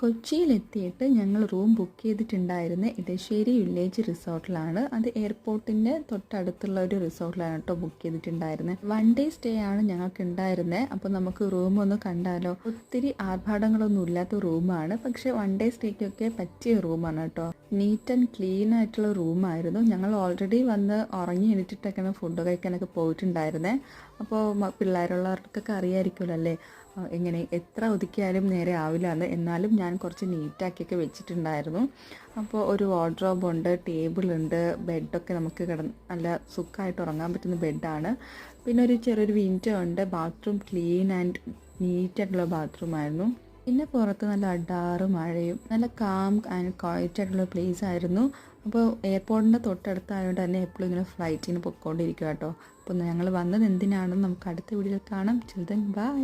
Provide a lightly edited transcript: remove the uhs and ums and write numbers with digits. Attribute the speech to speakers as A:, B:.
A: കൊച്ചിയിലെത്തിയിട്ട് ഞങ്ങൾ room book ചെയ്തിട്ടുണ്ടായിരുന്നത് Edasseri village റിസോർട്ടിലാണ്. അത് എയർപോർട്ടിൻ്റെ തൊട്ടടുത്തുള്ള ഒരു റിസോർട്ടിലാണ് കേട്ടോ ബുക്ക് ചെയ്തിട്ടുണ്ടായിരുന്നത്. 1 ഡേ സ്റ്റേ ആണ് ഞങ്ങൾക്ക് ഉണ്ടായിരുന്നത്. അപ്പോൾ നമുക്ക് റൂം ഒന്ന് കണ്ടാലോ. ഒത്തിരി ആർഭാടങ്ങളൊന്നും ഇല്ലാത്ത റൂമാണ്, പക്ഷേ 1 ഡേ സ്റ്റേക്കൊക്കെ പറ്റിയ റൂമാണ് കേട്ടോ. നീറ്റ് ആൻഡ് ക്ലീൻ ആയിട്ടുള്ള റൂമായിരുന്നു. ഞങ്ങൾ ഓൾറെഡി വന്ന് ഉറങ്ങി എണീറ്റിട്ടൊക്കെയാണ് ഫുഡ് കഴിക്കാനൊക്കെ പോയിട്ടുണ്ടായിരുന്നത്. അപ്പോൾ പിള്ളേരുള്ളവർക്കൊക്കെ അറിയാമായിരിക്കുമല്ലോ അല്ലേ, എങ്ങനെ എത്ര ഒതുക്കിയാലും നേരെ ആവില്ല എന്ന്. എന്നാലും ഞാൻ കുറച്ച് നീറ്റാക്കിയൊക്കെ വെച്ചിട്ടുണ്ടായിരുന്നു. അപ്പോൾ ഒരു വാർഡ്രോബുണ്ട്, ടേബിളുണ്ട്, ബെഡൊക്കെ നമുക്ക് നല്ല സുഖമായിട്ട് ഉറങ്ങാൻ പറ്റുന്ന ബെഡാണ്. പിന്നെ ഒരു ചെറിയൊരു വിൻഡോ ഉണ്ട്. ബാത്റൂം ക്ലീൻ ആൻഡ് നീറ്റായിട്ടുള്ള ബാത്റൂമായിരുന്നു. പിന്നെ പുറത്ത് നല്ല അടാറ് മഴയും നല്ല കാം ആൻഡ് ക്വയറ്റ് ആയിട്ടുള്ള പ്ലേസ് ആയിരുന്നു. അപ്പോൾ എയർപോർട്ടിൻ്റെ തൊട്ടടുത്തായതുകൊണ്ട് തന്നെ എപ്പോഴും ഇങ്ങനെ ഫ്ലൈറ്റിന് പൊയ്ക്കൊണ്ടിരിക്കുക കേട്ടോ. അപ്പോൾ ഞങ്ങൾ വന്നത് എന്തിനാണെന്ന് നമുക്ക് അടുത്ത വീഡിയോയിൽ കാണാം. Children by.